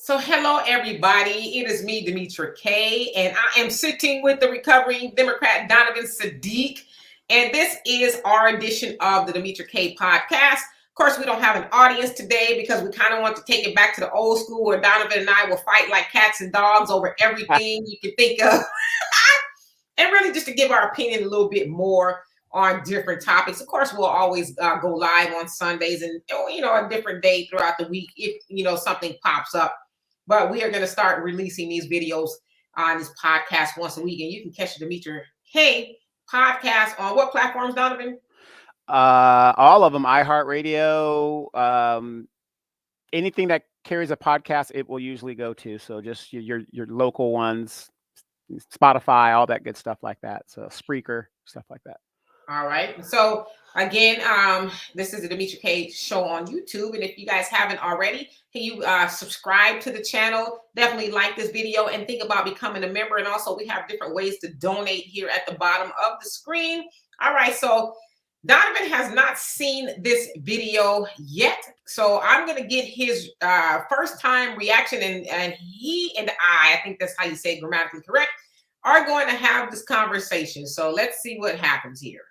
So hello everybody, it is me, DemetraKaye, and I am sitting with the recovering Democrat Donovan Saadiq, and this is our edition of the DemetraKaye podcast. Of course, we don't have an audience today because we kind of want to take it back to the old school where Donovan and I will fight like cats and dogs over everything you can think of, and really just to give our opinion a little bit more on different topics. Of course, we'll always go live on Sundays and a different day throughout the week if something pops up. But we are going to start releasing these videos on this podcast once a week, and you can catch the DemetraKaye podcast on what platforms, Donovan? All of them. iHeartRadio, anything that carries a podcast, it will usually go to. So just your local ones, Spotify, all that good stuff like that. So Spreaker, stuff like that. All right. So again, this is the DemetraKaye show on YouTube, and if you guys haven't already, can you subscribe to the channel? Definitely like this video and think about becoming a member. And also, we have different ways to donate here at the bottom of the screen. All right. So Donovan has not seen this video yet, so I'm going to get his first time reaction, and he and I think that's how you say it, grammatically correct, are going to have this conversation. So let's see what happens here.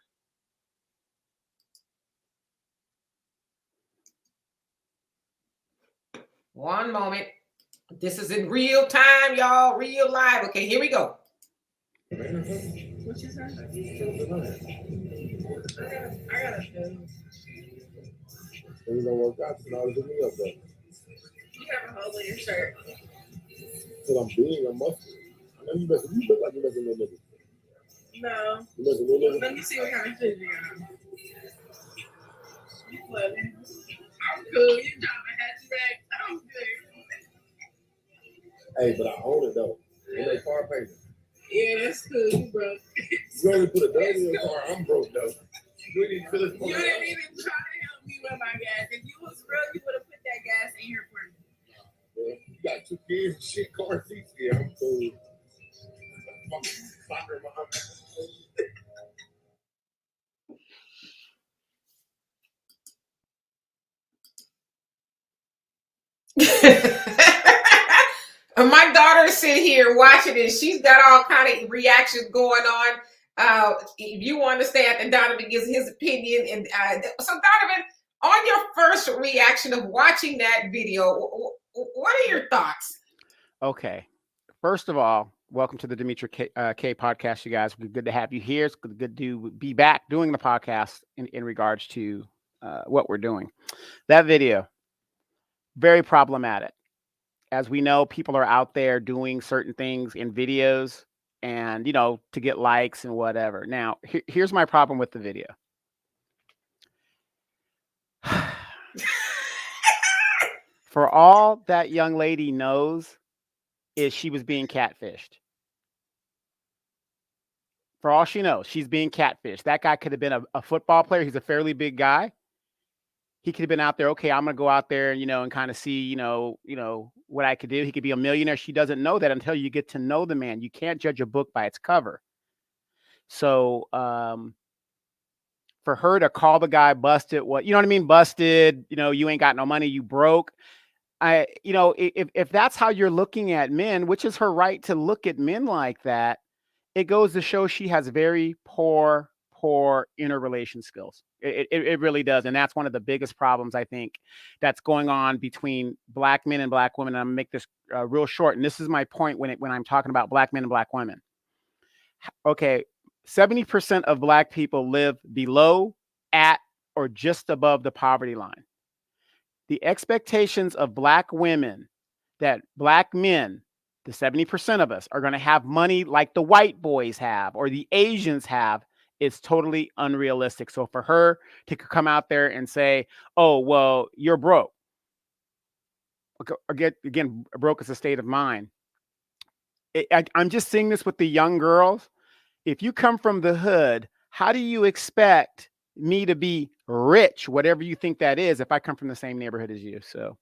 One moment. This is in real time, y'all. Real live. Okay, here we go. What you say? I got a feeling. Things don't work out, so I was me up though. You have a hole in your shirt. Because I'm big, I'm muscular. I know you messing. You look like you messing with niggas. No. You messing with niggas? Let me see what kind of shit you got. You funny. I'm cool. You drop a hatchback. I'm good. Hey, but I own it though. You make car payment. Yeah, that's cool. You broke. You already put a dog in your car. I'm broke though. You didn't feel it. You didn't even try to help me with my gas. If you was real, you would have put that gas in here for me. Yeah, you got 2 kids and shit, car seats. Yeah, I'm cool. Fucking soccer behind me. My daughter is sitting here watching it. She's got all kind of reactions going on. If you want to stay after Donovan gives his opinion, and so Donovan, on your first reaction of watching that video, what are your thoughts? Okay, first of all, welcome to the DemetraKaye podcast, you guys. We're good to have you here. It's good to be back doing the podcast in regards to what we're doing. That video, very problematic. As we know, people are out there doing certain things in videos and, to get likes and whatever. Now, here's my problem with the video. For all that young lady knows is she was being catfished. For all she knows, she's being catfished. That guy could have been a football player. He's a fairly big guy. He could have been out there. Okay, I'm going to go out there, and kind of see, what I could do. He could be a millionaire. She doesn't know that until you get to know the man. You can't judge a book by its cover. So, for her to call the guy busted, busted, you ain't got no money, you broke. If that's how you're looking at men, which is her right to look at men like that, it goes to show she has very poor interrelation skills. It really does. And that's one of the biggest problems, I think, that's going on between black men and black women. And I'm going to make this real short. And this is my point when I'm talking about black men and black women. Okay, 70% of black people live below, at, or just above the poverty line. The expectations of black women that black men, the 70% of us, are going to have money like the white boys have or the Asians have, is totally unrealistic. So for her to come out there and say, oh, well, you're broke. Again, broke is a state of mind. I'm just seeing this with the young girls. If you come from the hood, how do you expect me to be rich, whatever you think that is, if I come from the same neighborhood as you? So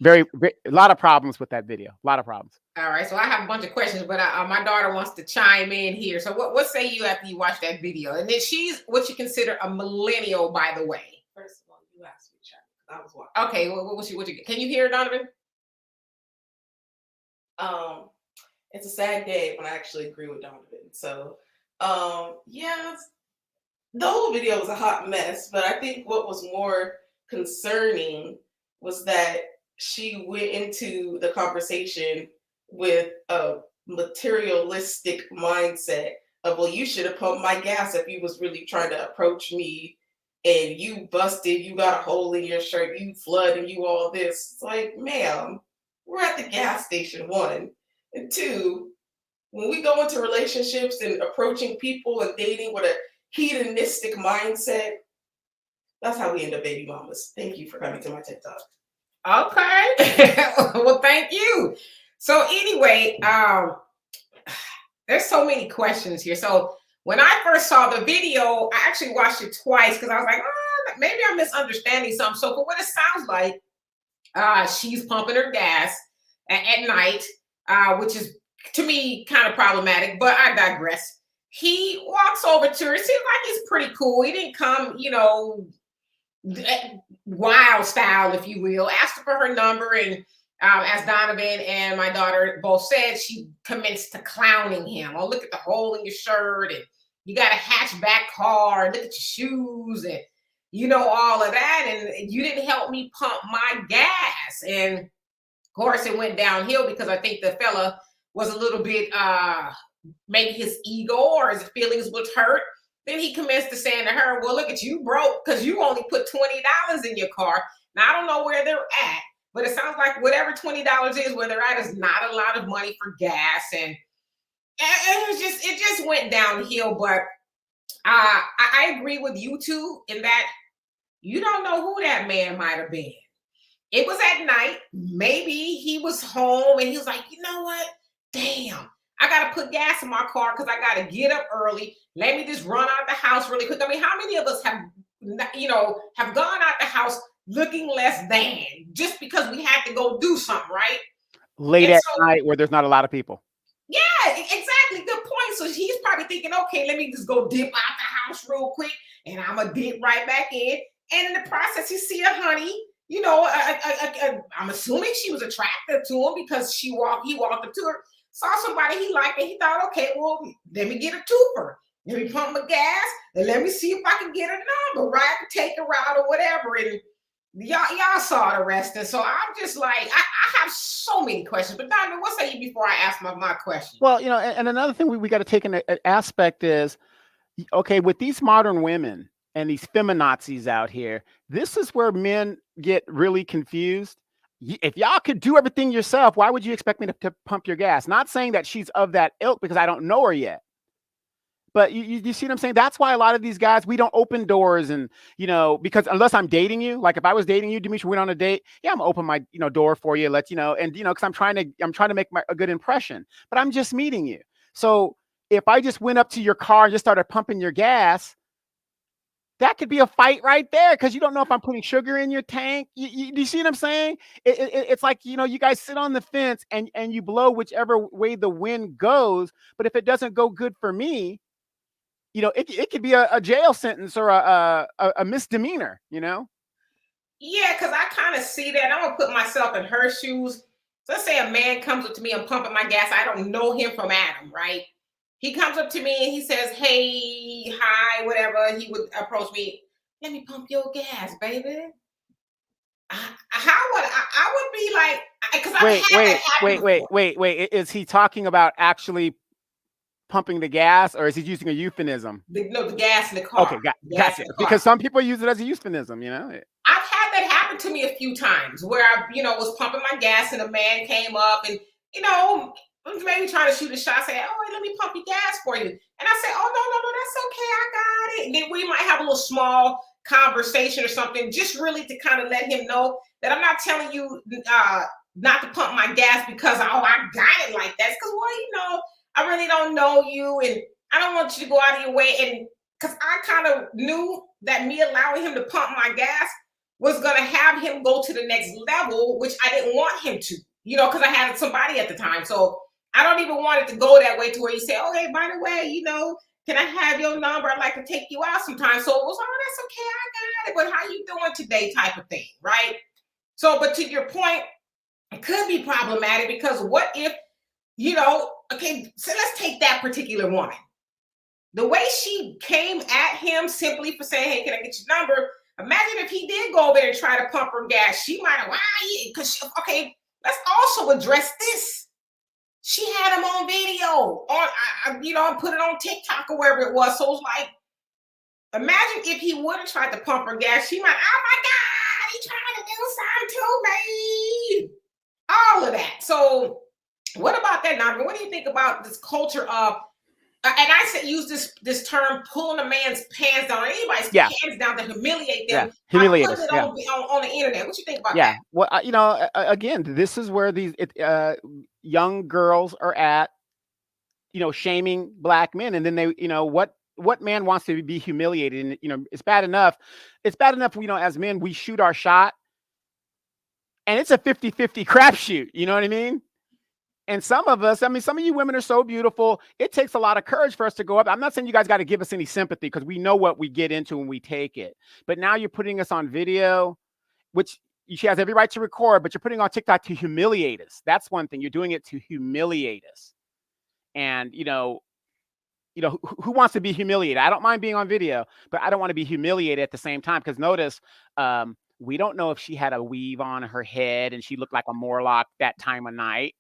a lot of problems with that video. A lot of problems. All right, so I have a bunch of questions, but my daughter wants to chime in here. So what say you after you watch that video? And then she's what you consider a millennial, by the way. First of all, you asked me, Chuck. I was watching. Okay, what can you hear, Donovan? It's a sad day, but I actually agree with Donovan. So, yeah, the whole video was a hot mess, but I think what was more concerning was that she went into the conversation with a materialistic mindset of, well, you should have pumped my gas if you was really trying to approach me and you busted, you got a hole in your shirt, you flood and you all this. It's like, ma'am, we're at the gas station, one. And two, when we go into relationships and approaching people and dating with a hedonistic mindset, that's how we end up baby mamas. Thank you for coming to my TikTok. Okay. Well, thank you. So anyway, there's so many questions here. So when I first saw the video, I actually watched it twice because I was like, oh, maybe I'm misunderstanding something. So for what it sounds like, she's pumping her gas at night, which is to me kind of problematic, but I digress. He walks over to her. It seems like he's pretty cool. He didn't come, wild style, if you will. Asked her for her number, and as Donovan and my daughter both said, she commenced to clowning him. Oh, look at the hole in your shirt, and you got a hatchback car, and look at your shoes, and all of that, and you didn't help me pump my gas. And of course, it went downhill because I think the fella was a little bit, maybe his ego or his feelings was hurt. Then he commenced to saying to her, well, look at you broke because you only put $20 in your car. Now, I don't know where they're at, but it sounds like whatever $20 is, where they're at is not a lot of money for gas. And it just went downhill. But I agree with you two in that you don't know who that man might have been. It was at night. Maybe he was home and he was like, you know what? Damn, I got to put gas in my car because I got to get up early. Let me just run out the house really quick. I mean, how many of us have gone out the house looking less than just because we had to go do something, right? Late at night where there's not a lot of people. Yeah, exactly. Good point. So he's probably thinking, okay, let me just go dip out the house real quick and I'm going to dip right back in. And in the process, you see a honey, I'm assuming she was attractive to him because he walked up to her, saw somebody he liked, and he thought, okay, well, let me get a twofer. Let me pump my gas, and let me see if I can get a number, right? Take her out or whatever. And y'all saw the rest. And so I'm just like, I have so many questions. But Donovan, what say you before I ask my question? Well, and another thing we got to take an aspect is, okay, with these modern women and these feminazis out here, this is where men get really confused. If y'all could do everything yourself, why would you expect me to pump your gas? Not saying that she's of that ilk because I don't know her yet. But you see what I'm saying? That's why a lot of these guys, we don't open doors and, because unless I'm dating you, like if I was dating you, Demetra, went on a date, yeah, I'm gonna open my, door for you, because I'm trying to make a good impression, but I'm just meeting you. So if I just went up to your car and just started pumping your gas, that could be a fight right there because you don't know if I'm putting sugar in your tank. You see what I'm saying? It's like, you guys sit on the fence and you blow whichever way the wind goes. But if it doesn't go good for me, it could be a jail sentence or a misdemeanor, Yeah, because I kind of see that. I'm going to put myself in her shoes. So let's say a man comes up to me and pumping my gas. I don't know him from Adam, right? He comes up to me and he says, hey, hi, whatever. He would approach me. Let me pump your gas, baby. I would be like, because wait. Is he talking about actually pumping the gas, or is he using a euphemism? The gas in the car. Okay, gotcha. Because some people use it as a euphemism, I've had that happen to me a few times where I, was pumping my gas and a man came up and, maybe trying to shoot a shot, say, oh, let me pump your gas for you. And I say, oh, no, that's okay. I got it. And then we might have a little small conversation or something, just really to kind of let him know that I'm not telling you not to pump my gas because, I got it like that. Because, I really don't know you and I don't want you to go out of your way. And because I kind of knew that me allowing him to pump my gas was going to have him go to the next level, which I didn't want him to, because I had somebody at the time. So I don't even want it to go that way to where you say, oh, hey, by the way, can I have your number? I'd like to take you out sometime. So it was, that's okay. I got it. But how you doing today type of thing, right? So, but to your point, it could be problematic because what if okay, so let's take that particular woman. The way she came at him simply for saying, hey, can I get your number? Imagine if he did go over there and try to pump her gas. She might have, okay, let's also address this. She had him on video, and put it on TikTok or wherever it was. So it's like, imagine if he would have tried to pump her gas. She might, oh my God, he's trying to do something to me. All of that. So what about that, Donovan? What do you think about this culture of, and I said use this term, pulling a man's pants down, or anybody's pants down to humiliate them. Humiliate us. On the internet. What you think about that? that? Well, again, this is where these young girls are at, shaming black men, and then they, what man wants to be humiliated? And it's bad enough. It's bad enough, as men, we shoot our shot, and it's a 50-50 crapshoot. You know what I mean? And some of us, some of you women are so beautiful. It takes a lot of courage for us to go up. I'm not saying you guys got to give us any sympathy, because we know what we get into when we take it. But now you're putting us on video, which she has every right to record, but you're putting on TikTok to humiliate us. That's one thing. You're doing it to humiliate us. And, who wants to be humiliated? I don't mind being on video, but I don't want to be humiliated at the same time. Because notice, we don't know if she had a weave on her head and she looked like a Morlock that time of night.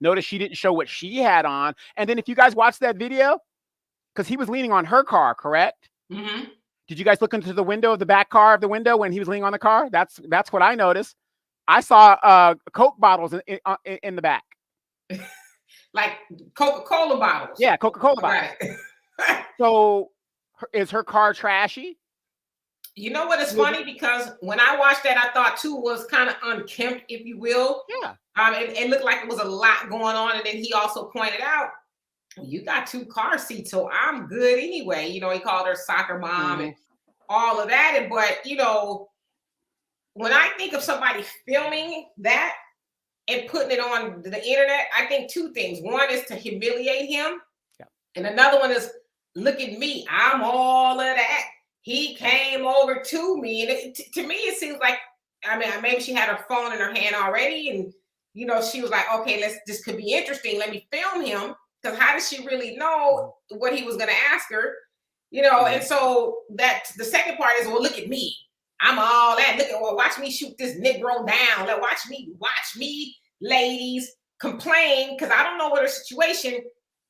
Notice she didn't show what she had on. And then if you guys watch that video, because he was leaning on her car, correct? Mm-hmm. Did you guys look into the window of the back car of the window when he was leaning on the car? That's what I noticed. I saw Coke bottles in the back. Like Coca-Cola bottles. Yeah, Coca-Cola bottles. Right. So is her car trashy? You know what is funny? Because when I watched that, I thought too was kind of unkempt, if you will. Yeah. It looked like it was a lot going on. And then he also pointed out, you got 2 car seats, so I'm good anyway. He called her soccer mom and all of that. But when I think of somebody filming that and putting it on the internet, I think 2 things. One is to humiliate him. Yeah. And another one is, look at me. I'm all of that. He came over to me. And to me, it seems like, maybe she had her phone in her hand already. And, she was like, okay, this could be interesting. Let me film him. Because how did she really know what he was going to ask her? And so that's the second part is, well, look at me. I'm all that. Watch me shoot this Negro down. Watch me, ladies, complain. Because I don't know what her situation.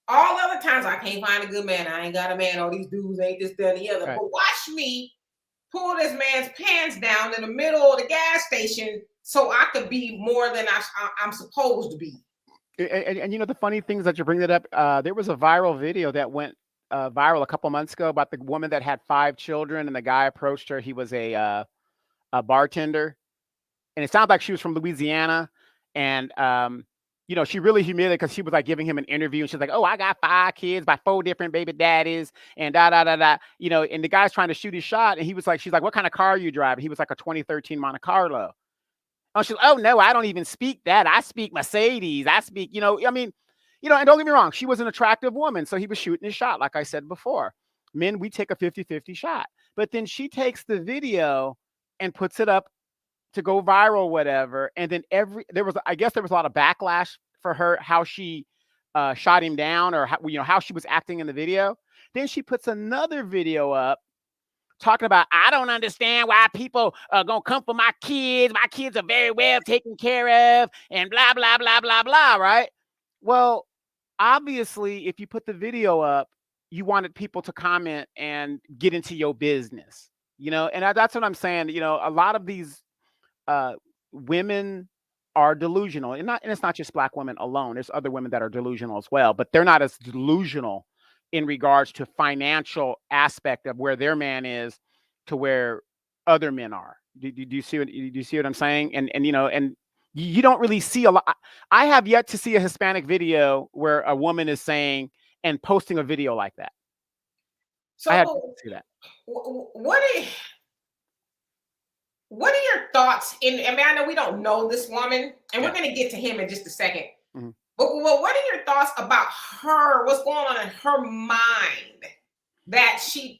All other times I can't find a good man. I ain't got a man. All these dudes ain't this, that, and the other. Right. But watch me pull this man's pants down in the middle of the gas station so I could be more than I'm supposed to be. And the funny things that you bring that up, there was a viral video that went viral a couple months ago about the woman that had 5 children, and the guy approached her. He was a bartender, and it sounded like she was from Louisiana, and she really humiliated, because she was like giving him an interview, and she's like, oh, I got 5 kids by 4 different baby daddies, and and the guy's trying to shoot his shot, and she's like, what kind of car are you driving? He was like a 2013 Monte Carlo. Oh, she's like, oh no, I don't even speak that. I speak Mercedes. I speak, and don't get me wrong, she was an attractive woman, so he was shooting his shot, like I said before. Men, we take a 50-50 shot. But then she takes the video and puts it up to go viral, whatever. And then there was a lot of backlash for her, how she shot him down, or how she was acting in the video. Then she puts another video up talking about, I don't understand why people are gonna come for my kids. My kids are very well taken care of, and blah blah blah blah blah. Right? Well, obviously, if you put the video up, you wanted people to comment and get into your business. And that's what I'm saying. A lot of these women are delusional, and it's not just black women alone. There's other women that are delusional as well, but they're not as delusional in regards to financial aspect of where their man is to where other men are. Do you see what I'm saying? And you don't really see a lot. I have yet to see a Hispanic video where a woman is saying and posting a video like that. So I have to see that. What are your thoughts? I know we don't know this woman, and we're going to get to him in just a second. Mm-hmm. But what are your thoughts about her? What's going on in her mind that she's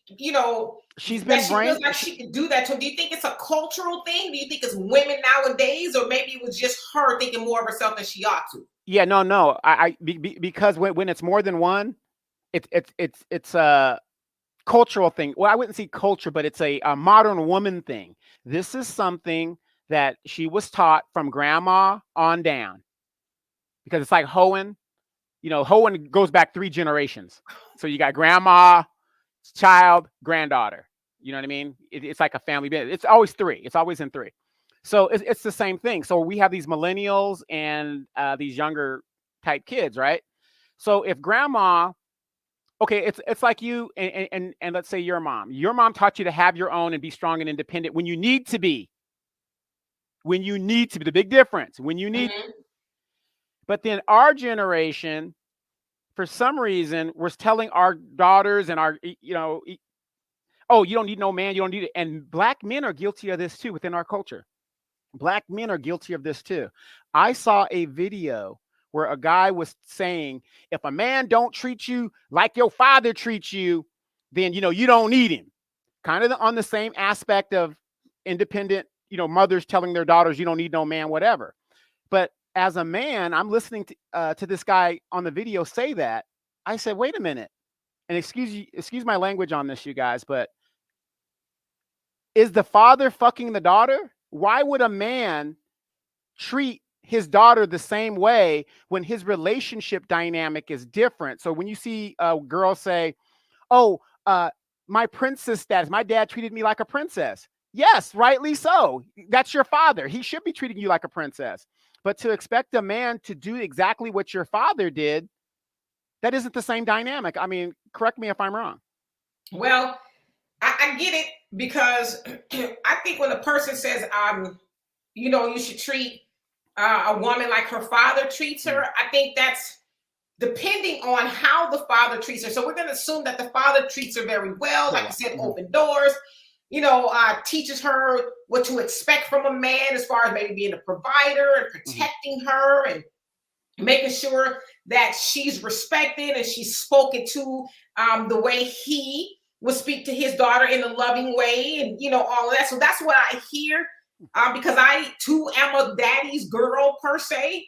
been feels like she could do that? So do you think it's a cultural thing? Do you think it's women nowadays, or maybe it was just her thinking more of herself than she ought to? Yeah, no. Because when it's more than one, it's a cultural thing. Well, I wouldn't say culture, but it's a modern woman thing. This is something that she was taught from grandma on down, because it's like hoeing. You know, hoeing goes back 3 generations. So you got grandma, child, granddaughter. You know what I mean? It's like a family business. It's always 3. It's always in 3. So it's the same thing. So we have these millennials and these younger type kids, right? So if grandma, okay, it's like you and let's say your mom. Your mom taught you to have your own and be strong and independent when you need to be. When you need to be, the big difference. When you need, Mhm. but then our generation, for some reason, we're telling our daughters and our, oh, you don't need no man, you don't need it. And black men are guilty of this too within our culture. Black men are guilty of this too. I saw a video where a guy was saying, if a man don't treat you like your father treats you, then you don't need him. Kind of on the same aspect of independent, mothers telling their daughters you don't need no man, whatever. But as a man, I'm listening to this guy on the video say that. I said, wait a minute, and excuse my language on this, you guys, but is the father fucking the daughter? Why would a man treat his daughter the same way when his relationship dynamic is different? So when you see a girl say, oh, my princess status, my dad treated me like a princess. Yes, rightly so. That's your father. He should be treating you like a princess. But to expect a man to do exactly what your father did, that isn't the same dynamic. I mean, correct me if I'm wrong. Well, I get it, because I think when a person says, you should treat a woman like her father treats her, I think that's depending on how the father treats her. So we're going to assume that the father treats her very well, like I said, open doors, teaches her what to expect from a man as far as maybe being a provider and protecting her and making sure that she's respected and she's spoken to the way he would speak to his daughter in a loving way, and all of that. So that's what I hear, because I too am a daddy's girl per se.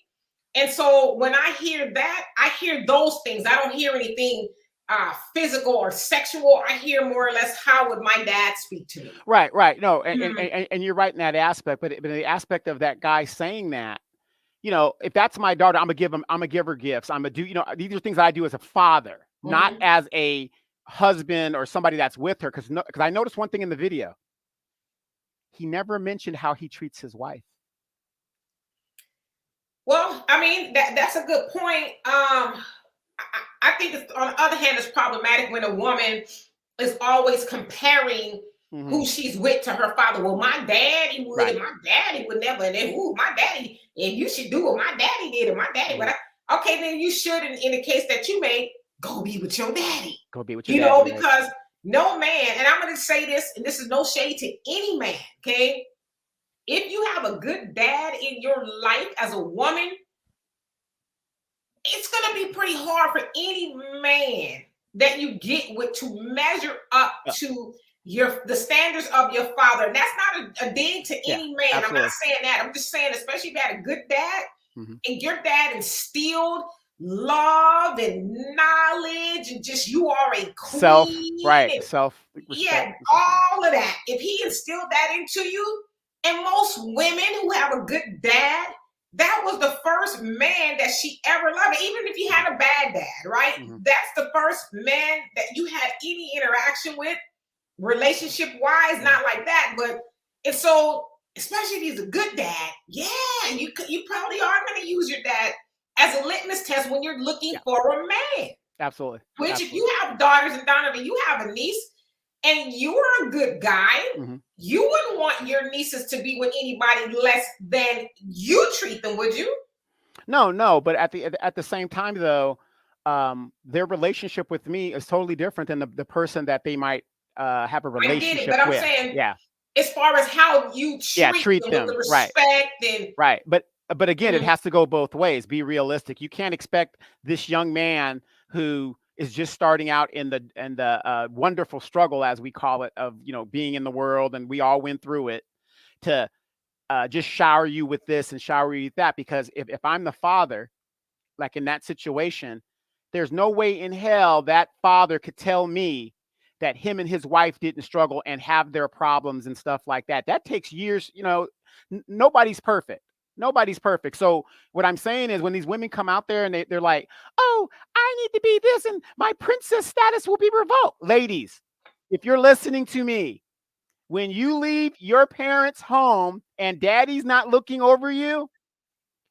And so when I hear that, I hear those things. I don't hear anything physical or sexual. I hear more or less, how would my dad speak to me? Right. No, and you're right in that aspect. But the aspect of that guy saying that, if that's my daughter, I'm gonna give her gifts. I'm gonna do, these are things I do as a father, not as a husband or somebody that's with her. Because I noticed one thing in the video. He never mentioned how he treats his wife. Well, I mean, that's a good point. I think on the other hand, it's problematic when a woman is always comparing who she's with to her father. Well, my daddy would, and my daddy would never. And then, my daddy, and you should do what my daddy did, and my daddy. But okay, then you should, in the case that you made, go be with your daddy. Go be with your daddy. Because no man, and I'm going to say this, and this is no shade to any man, okay? If you have a good dad in your life as a woman, it's going to be pretty hard for any man that you get with to measure up to the standards of your father. And that's not a dig to any man. Absolutely. I'm not saying that. I'm just saying, especially if you had a good dad and your dad instilled love and knowledge and just, you are a queen. Self-respect. All of that. If he instilled that into you, and most women who have a good dad, that was the first man that she ever loved. Even if you had a bad dad, right? That's the first man that you had any interaction with, relationship-wise, not like that. And so, especially if he's a good dad, you probably are going to use your dad as a litmus test when you're looking for a man. Absolutely. If you have daughters, and Donovan, you have a niece, and you are a good guy, you wouldn't want your nieces to be with anybody less than you treat them, would you? No. But at the same time, though, their relationship with me is totally different than the person that they might have a relationship with. I get it, but I'm saying, as far as how you treat them with the respect right. But again, it has to go both ways. Be realistic. You can't expect this young man who is just starting out in the wonderful struggle, as we call it, of being in the world, and we all went through it, to just shower you with this and shower you with that. Because if I'm the father like in that situation, there's no way in hell that father could tell me that him and his wife didn't struggle and have their problems and stuff like that. That takes years, you know, nobody's perfect. Nobody's perfect. So what I'm saying is when these women come out there and they're like, oh, I need to be this and my princess status will be revoked. Ladies, if you're listening to me, when you leave your parents' home and daddy's not looking over you,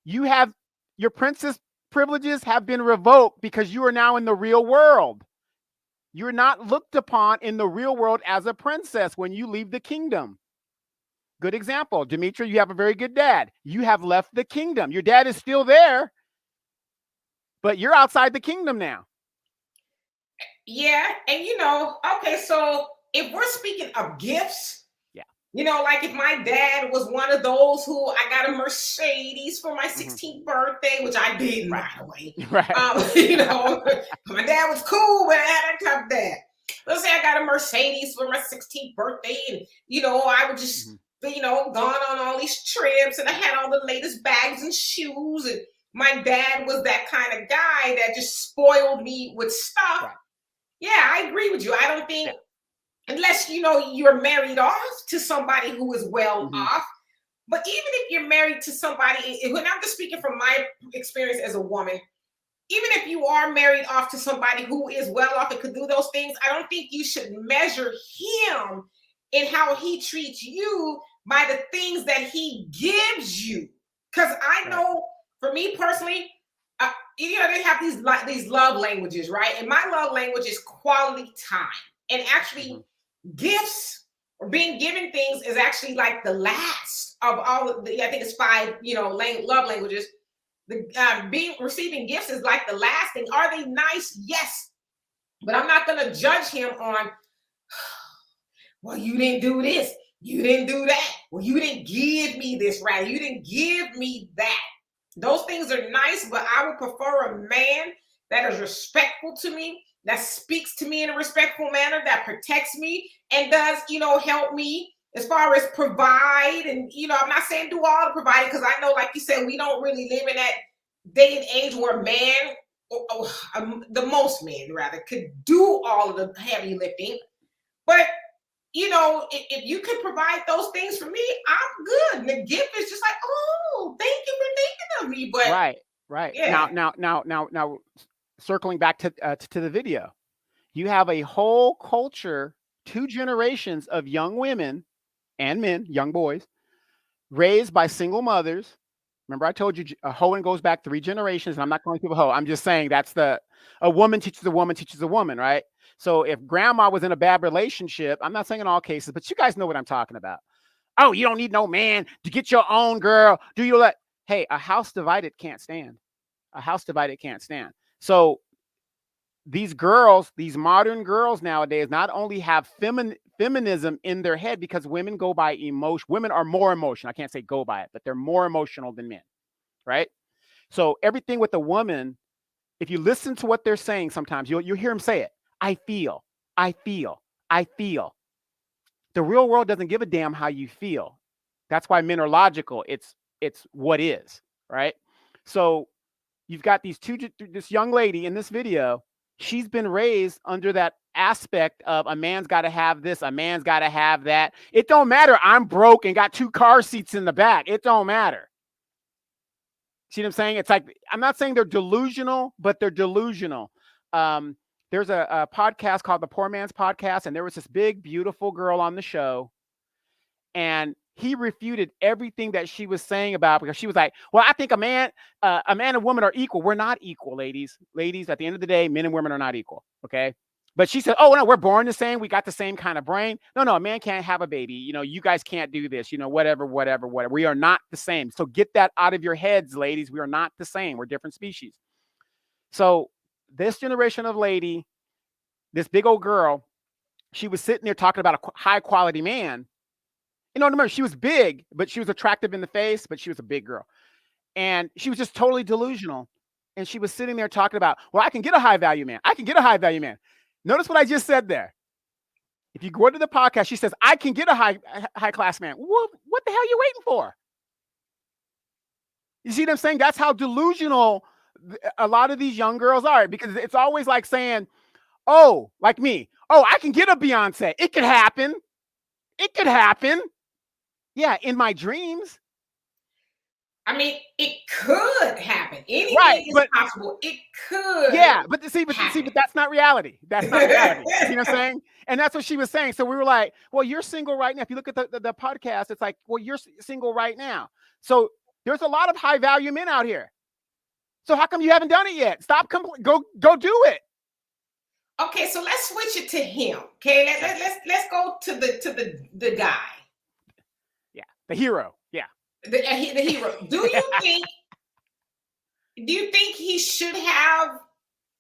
you have your princess privileges have been revoked because you are now in the real world. You're not looked upon in the real world as a princess when you leave the kingdom. Good example. Demetra, you have a very good dad. You have left the kingdom. Your dad is still there, but you're outside the kingdom now. Yeah. And you know, okay, so if we're speaking of gifts, yeah, you know, like if my dad was one of those who I got a Mercedes for my 16th birthday, which I didn't, by the way. Right. You know, my dad was cool, but I had that type of dad. Let's say I got a Mercedes for my 16th birthday, and you know, I would just you know, gone on all these trips, and I had all the latest bags and shoes, and my dad was that kind of guy that just spoiled me with stuff. Right. Yeah, I agree with you. I don't think, unless, you know, you're married off to somebody who is well off, but even if you're married to somebody, when I'm just speaking from my experience as a woman, even if you are married off to somebody who is well off and could do those things, I don't think you should measure him in how he treats you by the things that he gives you. Because I know, for me personally, you know, they have these love languages, right? And my love language is quality time. And actually, gifts or being given things is actually like the last of all of the, I think it's 5, you know, love languages. The receiving gifts is like the last thing. Are they nice? Yes. But I'm not going to judge him on, well, you didn't do this. You didn't do that. Well, you didn't give me this right. You didn't give me that. Those things are nice, but I would prefer a man that is respectful to me, that speaks to me in a respectful manner, that protects me and does, you know, help me as far as provide. And, you know, I'm not saying do all the providing, because I know, like you said, we don't really live in that day and age where the most men rather could do all of the heavy lifting. But you know, if you could provide those things for me, I'm good. And the gift is just like, oh, thank you for thinking of me. But right. Yeah. Now, circling back to the video, you have a whole culture, 2 generations of young women and men, young boys, raised by single mothers. Remember, I told you a hoeing goes back 3 generations, and I'm not calling people hoe. I'm just saying that's a woman teaches a woman teaches a woman, right? So if grandma was in a bad relationship, I'm not saying in all cases, but you guys know what I'm talking about. Oh, you don't need no man to get your own girl. Do you let? Hey, a house divided can't stand. A house divided can't stand. So these girls, these modern girls nowadays, not only have feminism in their head, because women go by emotion. Women are more emotional. I can't say go by it, but they're more emotional than men, right? So everything with a woman, if you listen to what they're saying, sometimes you'll hear them say it. I feel. The real world doesn't give a damn how you feel. That's why men are logical. It's what is, right? So you've got this young lady in this video. She's been raised under that aspect of a man's got to have this, a man's got to have that. It don't matter. I'm broke and got 2 car seats in the back. It don't matter. See what I'm saying? It's like, I'm not saying they're delusional, but they're delusional. There's a podcast called The Poor Man's Podcast, and there was this big, beautiful girl on the show, and he refuted everything that she was saying about, because she was like, well, I think a man and woman are equal. We're not equal, ladies. Ladies, at the end of the day, men and women are not equal, okay? But she said, oh, no, we're born the same. We got the same kind of brain. No, a man can't have a baby. You know, you guys can't do this, you know, whatever. We are not the same. So get that out of your heads, ladies. We are not the same. We're different species. So this generation of lady, this big old girl, she was sitting there talking about a high quality man. You know, remember, she was big, but she was attractive in the face, but she was a big girl. And she was just totally delusional. And she was sitting there talking about, well, I can get a high value man. I can get a high value man. Notice what I just said there. If you go to the podcast, she says, I can get a high class man. What the hell are you waiting for? You see what I'm saying? That's how delusional a lot of these young girls are, because it's always like saying, oh, like me, oh, I can get a Beyonce. It could happen. It could happen. Yeah, in my dreams. I mean, it could happen. Anything Right, is but possible. It could. yeah, but see, happen. but that's not reality. That's not reality. You know what I'm saying? And that's what she was saying. So we were like, well, you're single right now. If you look at the podcast, it's like, well, you're single right now. So there's a lot of high value men out here. So how come you haven't done it yet? Stop. Go do it. Okay, so let's switch it to him. Okay, let's go to the guy. Yeah, the hero. Yeah, the hero. Do you think he should have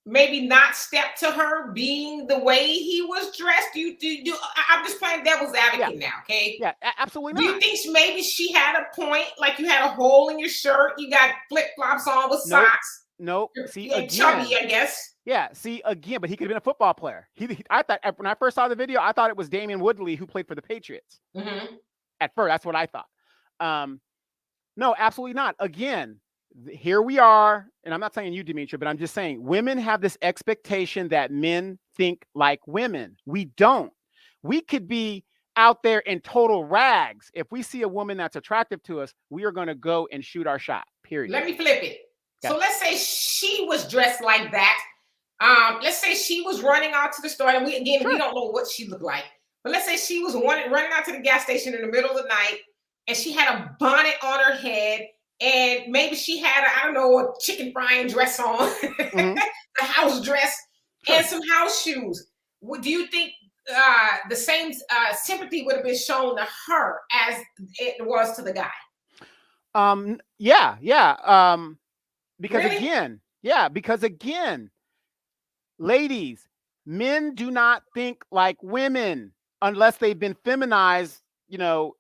maybe not stepped to her being the way he was dressed? I'm just playing devil's advocate now, okay? Yeah, absolutely not. Do you think maybe she had a point? Like you had a hole in your shirt, you got flip flops on with socks. Nope. See, again, chubby, I guess. Yeah. See, again, but he could have been a football player. I thought when I first saw the video, I thought it was Damian Woodley who played for the Patriots. Mm-hmm. At first, that's what I thought. No, absolutely not. Again, here we are, and I'm not saying you, Demetra, but I'm just saying women have this expectation that men think like women. We don't. We could be out there in total rags. If we see a woman that's attractive to us, we are going to go and shoot our shot, period. Let me flip it. Okay. So let's say she was dressed like that. Let's say she was running out to the store, and we don't know what she looked like. But let's say she was running out to the gas station in the middle of the night, and she had a bonnet on her head, and maybe she had a chicken frying dress on, Mm-hmm. a house dress, and some house shoes. Do you think the same sympathy would have been shown to her as it was to the guy? Yeah. Because really? because again, ladies, men do not think like women unless they've been feminized, in a.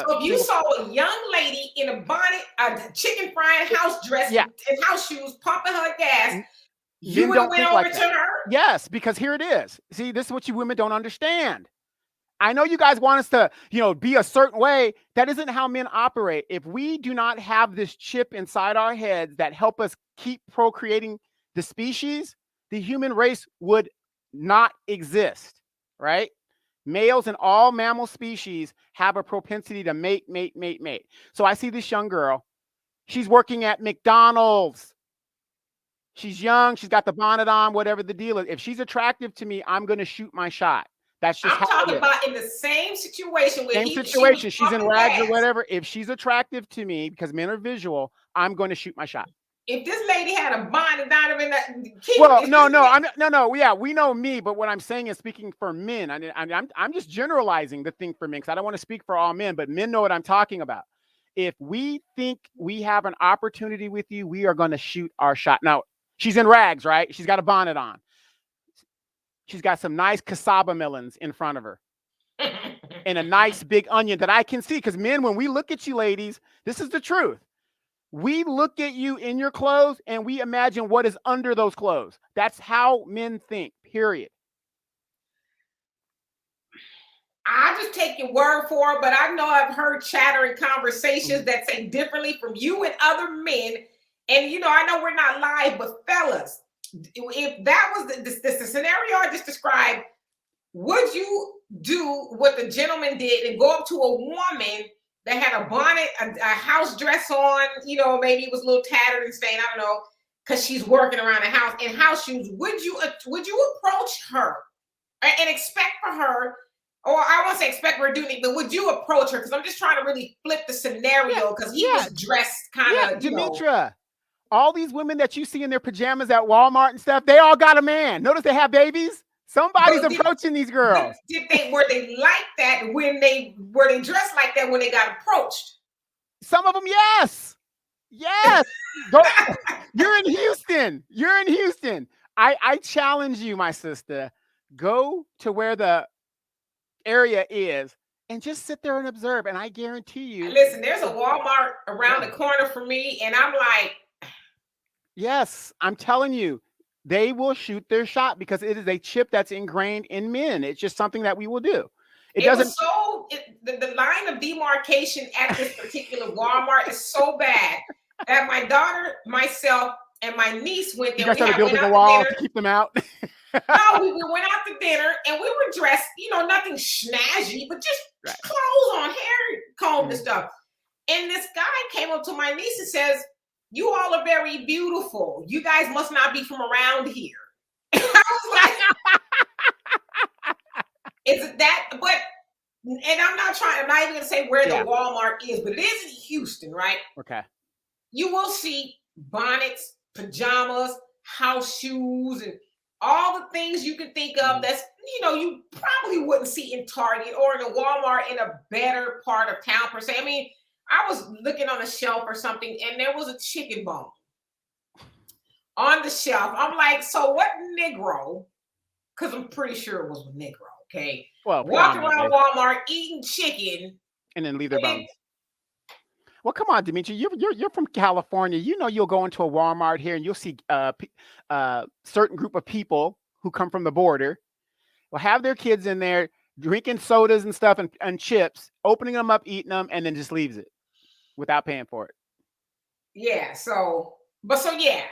So if you saw a young lady in a bonnet, a chicken frying house dress, and house shoes, pumping her gas, you would have went over to her? Yes, because here it is. See, this is what you women don't understand. I know you guys want us to, be a certain way. That isn't how men operate. If we do not have this chip inside our heads that help us keep procreating the species, the human race would not exist, right? Males in all mammal species have a propensity to mate. So I see this young girl. She's working at McDonald's. She's young. She's got the bonnet on, whatever the deal is. If she's attractive to me, I'm going to shoot my shot. That's just I'm talking about in the same situation where she's in rags or whatever. If she's attractive to me, because men are visual, I'm going to shoot my shot. If this lady had a bonnet, Donovan, no. Yeah, we know me, but what I'm saying is speaking for men. I'm just generalizing the thing for men because I don't want to speak for all men, but men know what I'm talking about. If we think we have an opportunity with you, we are going to shoot our shot. Now, she's in rags, right? She's got a bonnet on. She's got some nice cassava melons in front of her and a nice big onion that I can see. Because men, when we look at you ladies, this is the truth. We look at you in your clothes and we imagine what is under those clothes. That's how men think, period. I just take your word for it, but I know I've heard chattering conversations that say differently from you and other men. And, I know we're not live, but fellas, if that was the scenario I just described, would you do what the gentleman did and go up to a woman that had a bonnet, a house dress on, maybe it was a little tattered and stained, I don't know, because she's working around the house in house shoes? Would you approach her and expect for her, or I won't say expect her to do anything, but would you approach her? Because I'm just trying to really flip the scenario because he was dressed kind of, Demetra. All these women that you see in their pajamas at Walmart and stuff, they all got a man. Notice they have babies. Somebody's approaching these girls. Were they like that were they dressed like that when they got approached? Some of them, yes. You're in Houston. I challenge you, my sister. Go to where the area is and just sit there and observe. And I guarantee you. Listen, there's a Walmart around the corner for me, and I'm like, yes, I'm telling you, they will shoot their shot because it is a chip that's ingrained in men. It's just something that we will do. The line of demarcation at this particular Walmart is so bad that my daughter, myself, and my niece went You there. guys started Went building a out wall to to dinner. keep them out. No, we went out to dinner and we were dressed, nothing snazzy, but just Right. clothes on, hair combed and Mhm. stuff. And this guy came up to my niece and says, "You all are very beautiful. You guys must not be from around here." I was like, "Is it that?" But, and I'm not even gonna say where Yeah. the Walmart is, but it is in Houston, right? Okay. You will see bonnets, pajamas, house shoes, and all the things you can think of that's, you probably wouldn't see in Target or in a Walmart in a better part of town per se. I mean, I was looking on a shelf or something and there was a chicken bone on the shelf. I'm like, so what Negro, because I'm pretty sure it was a Negro, okay, Well, walking around predominantly. Walmart eating chicken. And then leave their And bones. Well, come on, Demetra. You're from California. You'll go into a Walmart here and you'll see certain group of people who come from the border will have their kids in there drinking sodas and stuff and chips, opening them up, eating them, and then just leaves it without paying for it. yeah, so yeah,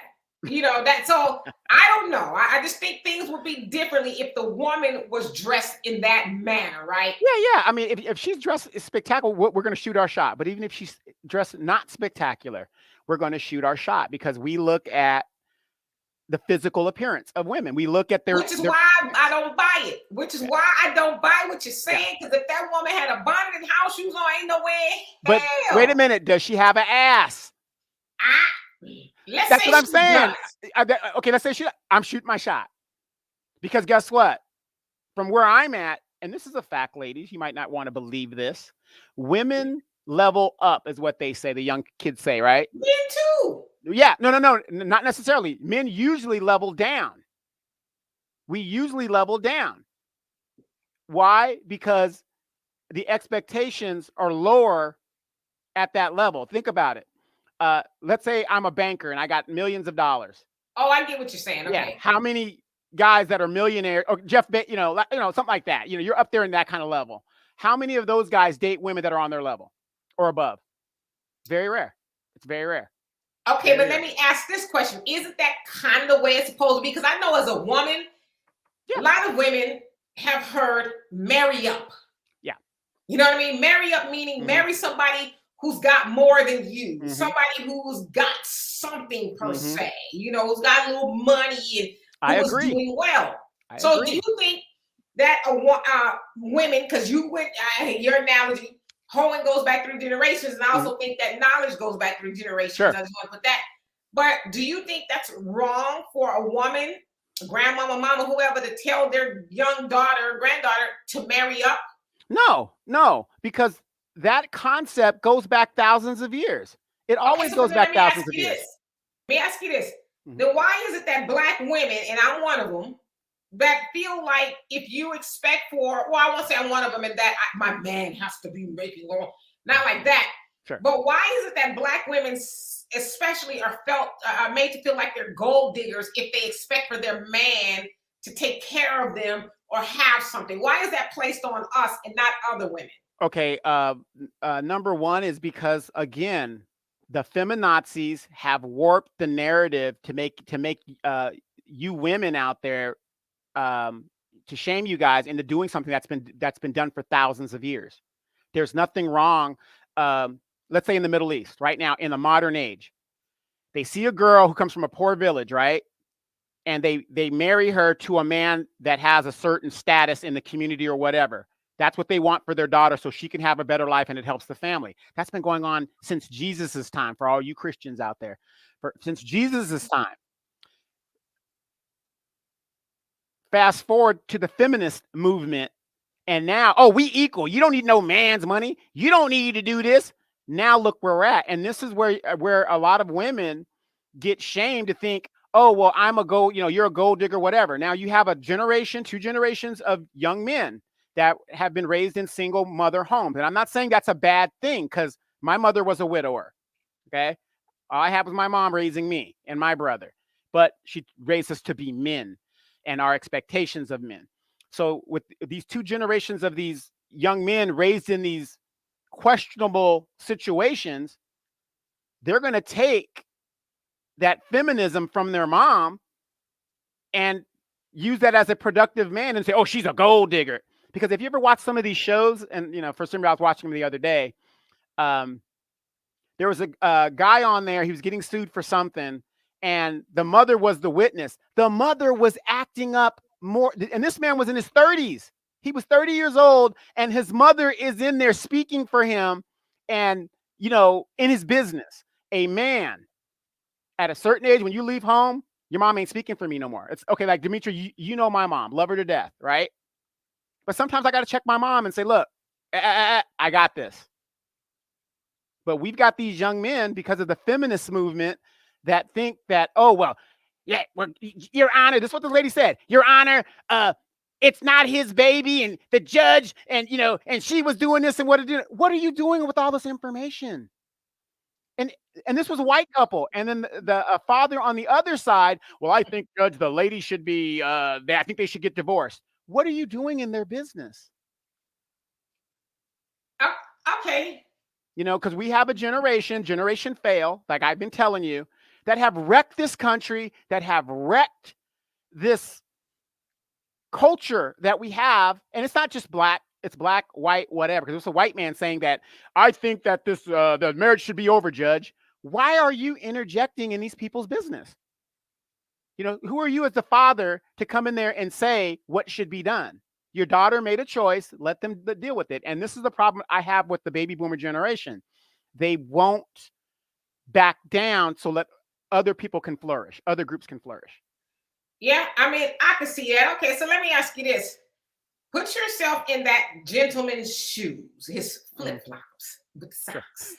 that. So I don't know. I just think things would be differently if the woman was dressed in that manner, right? Yeah. I mean, if she's dressed spectacular, we're going to shoot our shot. But even if she's dressed not spectacular, we're going to shoot our shot because we look at the physical appearance of women. We look at Which is why I don't buy it. Which is why I don't buy what you're saying. Because if that woman had a bonnet and house shoes on, ain't no way. But wait a minute, does she have an ass? That's what I'm saying. Okay, let's say I'm shooting my shot. Because guess what? From where I'm at, and this is a fact, ladies, you might not want to believe this. Women level up is what they say, the young kids say, right? Men too. Yeah, no, not necessarily. Men usually level down. We usually level down. Why? Because the expectations are lower at that level. Think about it. Let's say I'm a banker and I got millions of dollars. Oh, I get what you're saying. Okay. Yeah. How many guys that are millionaires or Jeff, something like that? You're up there in that kind of level. How many of those guys date women that are on their level or above? Very rare. It's very rare. Okay, but let me ask this question. Isn't that kind of the way it's supposed to be? Because I know as a woman, a lot of women have heard marry up. Yeah. You know what I mean? Marry up meaning marry somebody who's got more than you. Somebody who's got something per se. Who's got a little money and who's doing well. So do you think that women, because you went, your analogy, hoeing goes back through generations, and I also think that knowledge goes back through generations. Sure. I just want to put that. But do you think that's wrong for a woman, grandmama, mama, whoever, to tell their young daughter or granddaughter to marry up? No, because that concept goes back thousands of years. It always goes back thousands of years. Let me ask you this. Then why is it that Black women, and I'm one of them, that feel like if you expect I won't say I'm one of them, and that my man has to be making law, not like that. Sure. But why is it that Black women especially are made to feel like they're gold diggers if they expect for their man to take care of them or have something? Why is that placed on us and not other women? Okay, number one is because, again, the feminazis have warped the narrative to make you women out there to shame you guys into doing something that's been done for thousands of years. There's nothing wrong. Let's say in the Middle East right now, in the modern age, they see a girl who comes from a poor village, right? And they marry her to a man that has a certain status in the community or whatever. That's what they want for their daughter so she can have a better life and it helps the family. That's been going on since Jesus's time, for all you Christians out there. Since Jesus's time. Fast forward to the feminist movement, and now, we equal. You don't need no man's money. You don't need to do this. Now look where we're at. And this is where a lot of women get shamed to think, oh, well, you're a gold digger, whatever. Now you have 2 generations of young men that have been raised in single mother homes. And I'm not saying that's a bad thing, because my mother was a widower. Okay. All I had was my mom raising me and my brother, but she raised us to be men and our expectations of men. So with these 2 generations of these young men raised in these questionable situations, they're going to take that feminism from their mom and use that as a productive man and say, oh, she's a gold digger. Because if you ever watch some of these shows, and, you know, for some reason I was watching them the other day, there was a guy on there, he was getting sued for something, and the mother was the witness. The mother was acting up more, and this man was in his 30s. He was 30 years old, and his mother is in there speaking for him and, you know, in his business. A man at a certain age, when you leave home, your mom ain't speaking for me no more. It's okay, like Demetra, you know my mom, love her to death, right? But sometimes I got to check my mom and say, look, I got this. But we've got these young men, because of the feminist movement, that think that, oh, well, yeah, well, Your Honor, this is what the lady said. Your Honor, it's not his baby, and the judge, and, you know, and she was doing this, and what are you doing with all this information? And this was a white couple, and then the father on the other side. Well, I think, Judge, the lady should be. I think they should get divorced. What are you doing in their business? Okay. You know, because we have a generation fail, like I've been telling you, that have wrecked this country, that have wrecked this culture that we have. And it's not just black, it's black, white, whatever. Because it's a white man saying that, I think that this the marriage should be over, Judge. Why are you interjecting in these people's business? You know, who are you as the father to come in there and say what should be done? Your daughter made a choice, let them deal with it. And this is the problem I have with the baby boomer generation. They won't back down so let other people can flourish, other groups can flourish. Yeah, I mean, I can see that. Okay, so let me ask you this. Put yourself in that gentleman's shoes, his flip-flops with socks.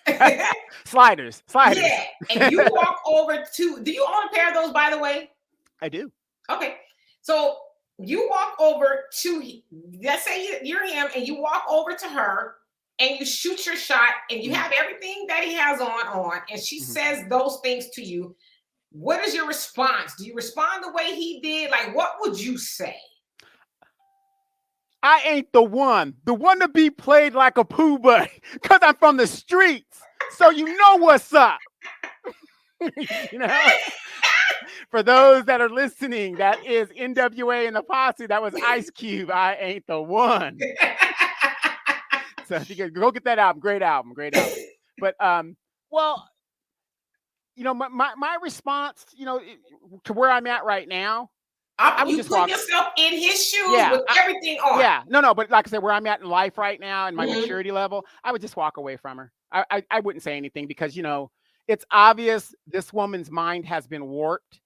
Sliders. Yeah, and you walk over to, do you own a pair of those, by the way? I do. Okay, so you walk over to, let's say you're him, and you walk over to her, and you shoot your shot, and you have everything that he has on, and she says those things to you. What is your response? Do you respond the way he did? Like, what would you say? I ain't the one to be played like a poo buddy, because I'm from the streets. So you know what's up. You know? For those that are listening, that is NWA and the Posse. That was Ice Cube. I ain't the one. So if you can go get that album, great album. But well, you know, my response, you know, to where I'm at right now, I would you just put yourself in his shoes with everything on. Yeah, no, but like I said, where I'm at in life right now and my maturity level, I would just walk away from her. I wouldn't say anything because, you know, it's obvious this woman's mind has been warped.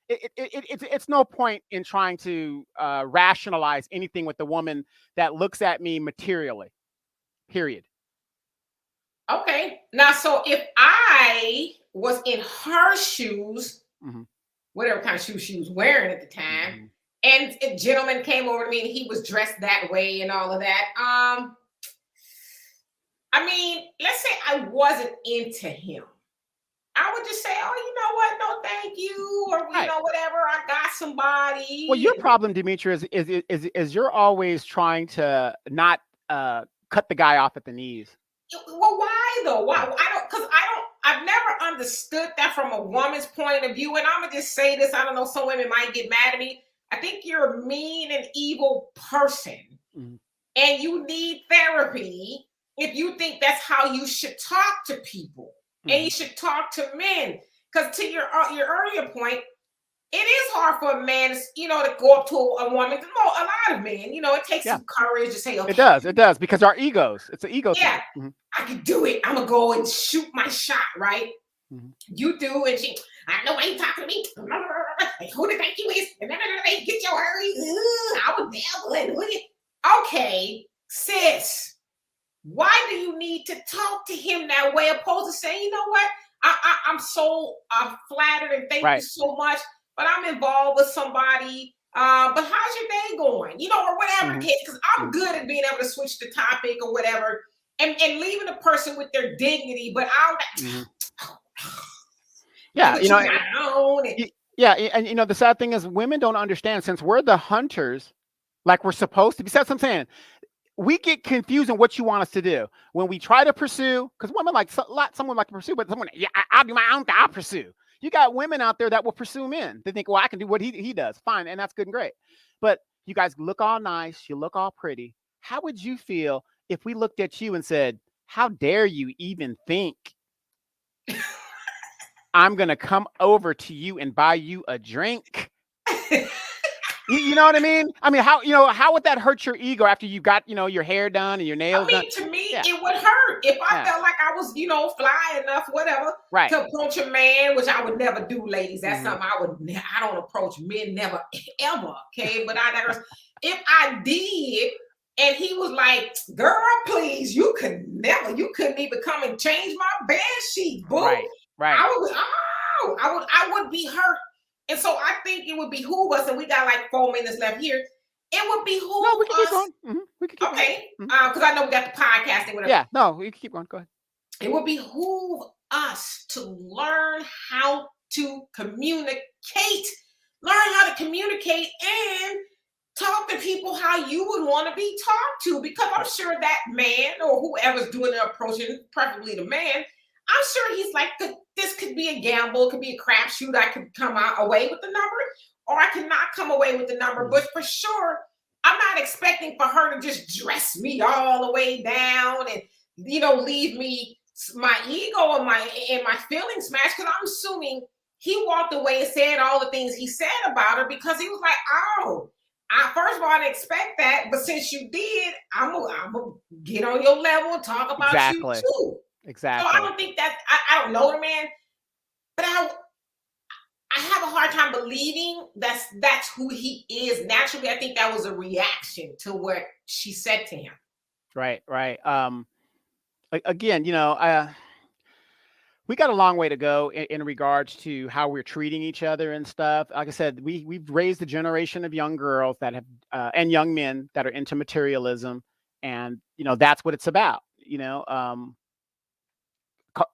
It's no point in trying to rationalize anything with the woman that looks at me materially. Period. Okay. Now, so if I was in her shoes, whatever kind of shoes she was wearing at the time, and a gentleman came over to me and he was dressed that way and all of that, I mean, let's say I wasn't into him. I would just say, oh, you know what? No, thank you. Or, you know, whatever. I got somebody. Well, your problem, Demetra, is you're always trying to not cut the guy off at the knees. Well, why though? Why? I've never understood that from a woman's point of view. And I'm going to just say this. I don't know. Some women might get mad at me. I think you're a mean and evil person. And you need therapy if you think that's how you should talk to people. And you should talk to men. Because to your earlier point, it is hard for a man, you know, to go up to a woman. No, a lot of men, you know, it takes some courage to say, okay. It does, because our egos. It's an ego thing. I can do it. I'm going to go and shoot my shot, right? You do, and she, I know why you talking to me. Who do you think you is? Get your hurry. I was devil. Okay, sis. Why do you need to talk to him that way, opposed to saying, you know what? I'm so flattered and thank you so much, but I'm involved with somebody. But how's your day going? You know, or whatever the case, because I'm good at being able to switch the topic or whatever, and leaving the person with their dignity. But I'll, you know, and you know, the sad thing is women don't understand, since we're the hunters, like we're supposed to be. That's what I'm saying. We get confused on what you want us to do when we try to pursue, because women like someone like to pursue, but someone, I'll do my own thing, I'll pursue. You got women out there that will pursue men. They think, well, I can do what he does. Fine. And that's good and great. But you guys look all nice. You look all pretty. How would you feel if we looked at you and said, how dare you even think I'm going to come over to you and buy you a drink? You know what I mean? I mean, how would that hurt your ego after you got, your hair done and your nails done? To me, Yeah. it would hurt if I Yeah. felt like I was, fly enough, whatever, Right. to approach a man, which I would never do, ladies. That's something I don't approach men, never, ever. Okay, but if I did, and he was like, "Girl, please, you couldn't even come and change my bed sheet, boo." Right. I would be hurt. And so I think it would behoove us, and we got like 4 minutes left here. It would behoove No, we can us. keep going. We can keep Okay, going. because I know we got the podcast and whatever. Yeah, no, we can keep going. Go ahead. It would behoove us to learn how to communicate, and talk to people how you would want to be talked to, because I'm sure that man or whoever's doing the approaching, preferably the man, I'm sure he's like, this could be a gamble, it could be a crapshoot. I could come away with the number, or I cannot come away with the number. But for sure, I'm not expecting for her to just dress me all the way down and leave me my ego and my feelings smashed. Because I'm assuming he walked away and said all the things he said about her because he was like, oh, first of all, I didn't expect that, but since you did, I'm gonna get on your level and talk about you too. Exactly. So I don't think that I don't know the man, but I have a hard time believing that's who he is. Naturally, I think that was a reaction to what she said to him. Right. Again, we got a long way to go in regards to how we're treating each other and stuff. Like I said, we've raised a generation of young girls that have and young men that are into materialism, and that's what it's about.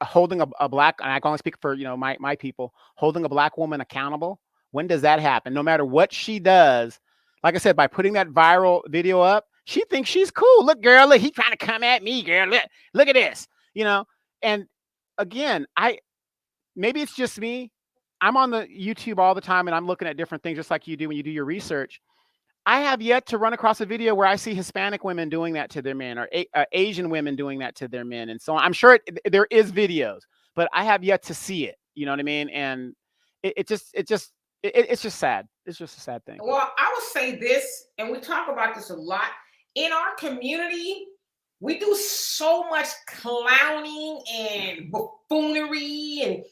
Holding a black, and I can only speak for my people, holding a black woman accountable. When does that happen? No matter what she does, like I said, by putting that viral video up, she thinks she's cool. Look, girl, look, he trying to come at me, girl. Look at this, And again, maybe it's just me. I'm on the YouTube all the time, and I'm looking at different things, just like you do when you do your research. I have yet to run across a video where I see Hispanic women doing that to their men, or Asian women doing that to their men. And so I'm sure there is videos, but I have yet to see it. You know what I mean? And it's just sad. It's just a sad thing. Well, I would say this, and we talk about this a lot in our community. We do so much clowning and buffoonery, and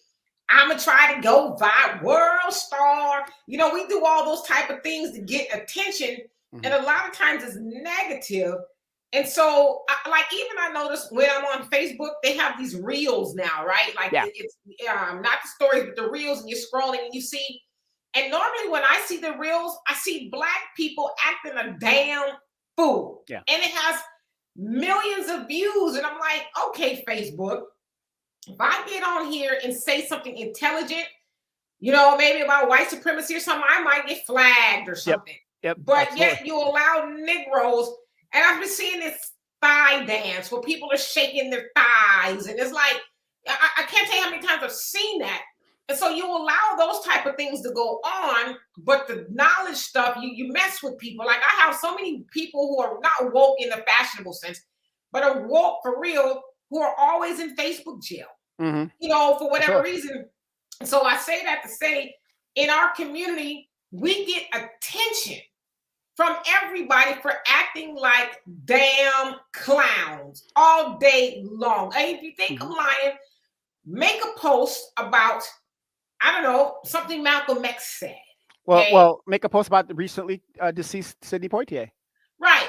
I'm gonna try to go world star. We do all those type of things to get attention, and a lot of times it's negative. And so, I noticed when I'm on Facebook, they have these reels now, right? It's not the stories, but the reels, and you're scrolling and you see. And normally, when I see the reels, I see black people acting a damn fool, and it has millions of views, and I'm like, okay, Facebook. If I get on here and say something intelligent, maybe about white supremacy or something, I might get flagged or something. Yep. But yet you allow Negroes, and I've been seeing this thigh dance where people are shaking their thighs, and it's like, I can't tell you how many times I've seen that. And so you allow those type of things to go on, but the knowledge stuff, you mess with people. Like, I have so many people who are not woke in the fashionable sense, but are woke for real, who are always in Facebook jail. For whatever reason. So I say that to say, in our community, we get attention from everybody for acting like damn clowns all day long. And if you think I'm lying, make a post about, I don't know, something Malcolm X said. Well, make a post about the recently deceased Sidney Poitier. Right.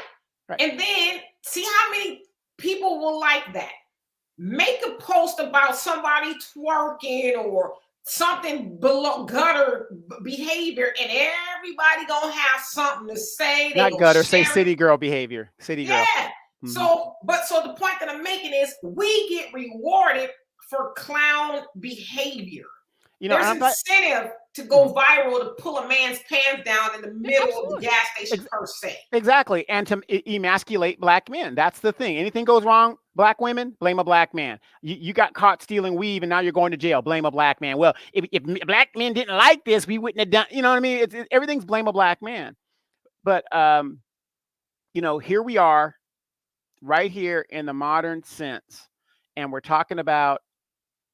And then see how many people will like that. Make a post about somebody twerking or something below gutter behavior, and everybody gonna have something to say. Not gutter, say city girl behavior. City girl. Yeah. So the point that I'm making is we get rewarded for clown behavior. You know, there's and I'm not, incentive to go viral to pull a man's pants down in the middle of the absolutely. gas station per se. Exactly. And to emasculate black men. That's the thing. Anything goes wrong, black women, blame a black man. You got caught stealing weave and now you're going to jail. Blame a black man. Well, if black men didn't like this, we wouldn't have done, you know what I mean? Everything's blame a black man. But, you know, here we are right here in the modern sense. And we're talking about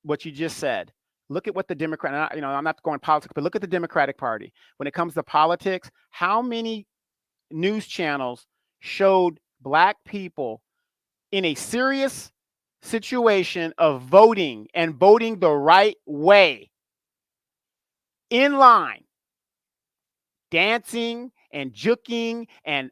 what you just said. Look at what the Democrat, you know, I'm not going politics, but look at the Democratic Party. When it comes to politics, how many news channels showed black people in a serious situation of voting and voting the right way in line, dancing and juking and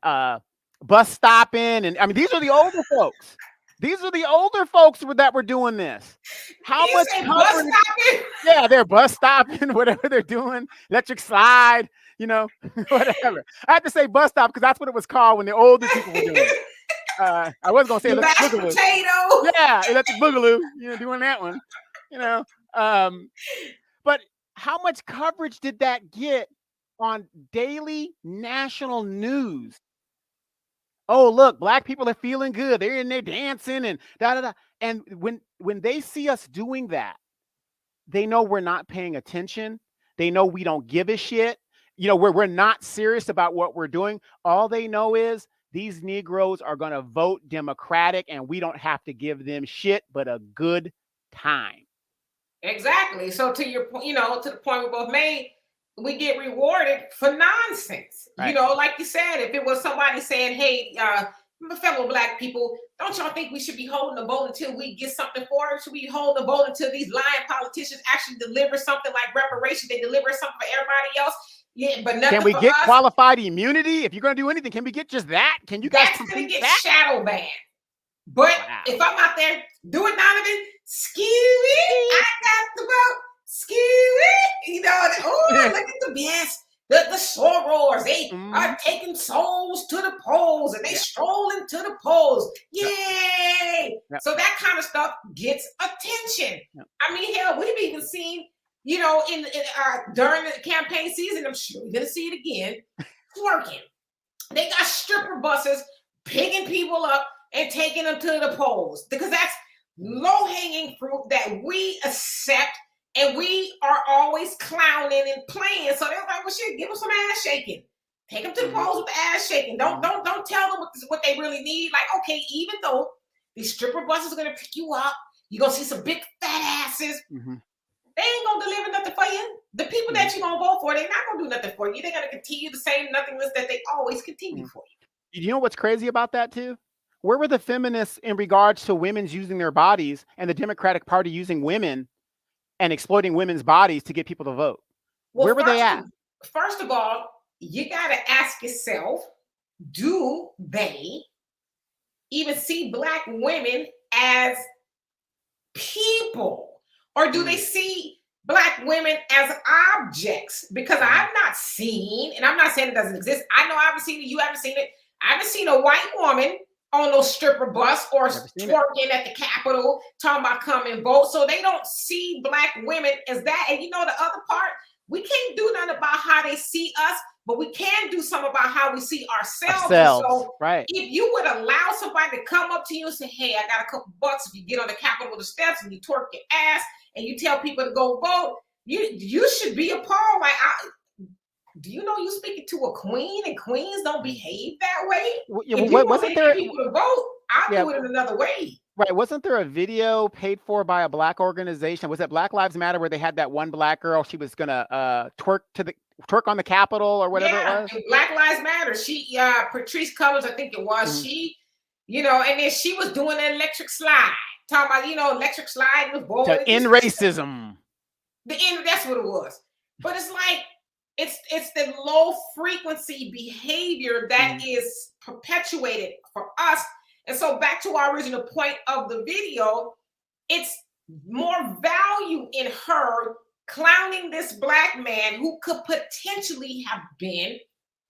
bus stopping? And I mean, these are the older folks. These are the older folks that were doing this. How You much say coverage? bus stopping? Yeah, they're bus stopping, whatever they're doing, electric slide, you know, whatever. I have to say bus stop because that's what it was called when the older people were doing it. I wasn't gonna say The electric mashed boogaloo. potato. Yeah, electric boogaloo, you know, doing that one, you know. But how much coverage did that get on daily national news? Oh, look, black people are feeling good. They're in there dancing and da da da. And when they see us doing that, they know we're not paying attention. They know we don't give a shit. You know, we're not serious about what we're doing. All they know is these Negroes are going to vote Democratic and we don't have to give them shit but a good time. Exactly. So to your point, you know, to the point we both made, we get rewarded for nonsense. Right. You know, like you said, if it was somebody saying, hey, my fellow black people, don't y'all think we should be holding the vote until we get something for it? Should we hold the vote until these lying politicians actually deliver something like reparations? They deliver something for everybody else. Yeah, but nothing Can we for get us. qualified immunity? If you're going to do anything, can we get just that? Can you guys That's going to complete get that? shadow banned. But Wow. if I'm out there doing Donovan, excuse me, I got the vote. Excuse me, you know, oh, look at the yes. The sorors, they are taking souls to the polls and they strolling to the polls. Yay! Yep. So that kind of stuff gets attention. Yep. I mean, hell, we've even seen, you know, in during the campaign season, I'm sure we're gonna see it again, twerking. They got stripper buses picking people up and taking them to the polls because that's low-hanging fruit that we accept. And we are always clowning and playing. So they're like, well, shit, give them some ass shaking. Take them to the polls with the ass shaking. Don't tell them what they really need. Like, okay, even though these stripper buses are going to pick you up, you're going to see some big fat asses. Mm-hmm. They ain't going to deliver nothing for you. The people that you're going to vote for, they're not going to do nothing for you. They're going to continue the same nothingness that they always continue for you. You know what's crazy about that too? Where were the feminists in regards to women's using their bodies and the Democratic Party using women and exploiting women's bodies to get people to vote? Well, where were they at? First of all, you got to ask yourself, do they even see black women as people? Or do they see black women as objects? Because I've not seen, and I'm not saying it doesn't exist. I know I haven't seen it. You haven't seen it. I haven't seen a white woman on those stripper bus or twerking at the Capitol talking about come and vote. So they don't see black women as that. And you know the other part, we can't do nothing about how they see us, but we can do something about how we see ourselves. So right. If you would allow somebody to come up to you and say, hey, I got a couple bucks if you get on the Capitol steps and you twerk your ass and you tell people to go vote, you should be appalled. Like, do you know you're speaking to a queen and queens don't behave that way? If you wasn't there people to vote, I'll do it in another way. Right. Wasn't there a video paid for by a black organization? Was it Black Lives Matter where they had that one black girl? She was gonna twerk on the Capitol or whatever it was? Black Lives Matter. She Patrice Cullors, I think it was. She, you know, and then she was doing an electric slide. Talking about, you know, electric slide with boys. To end racism. That's what it was. But it's like, it's the low frequency behavior that is perpetuated for us. And so back to our original point of the video, it's more value in her clowning this black man who could potentially have been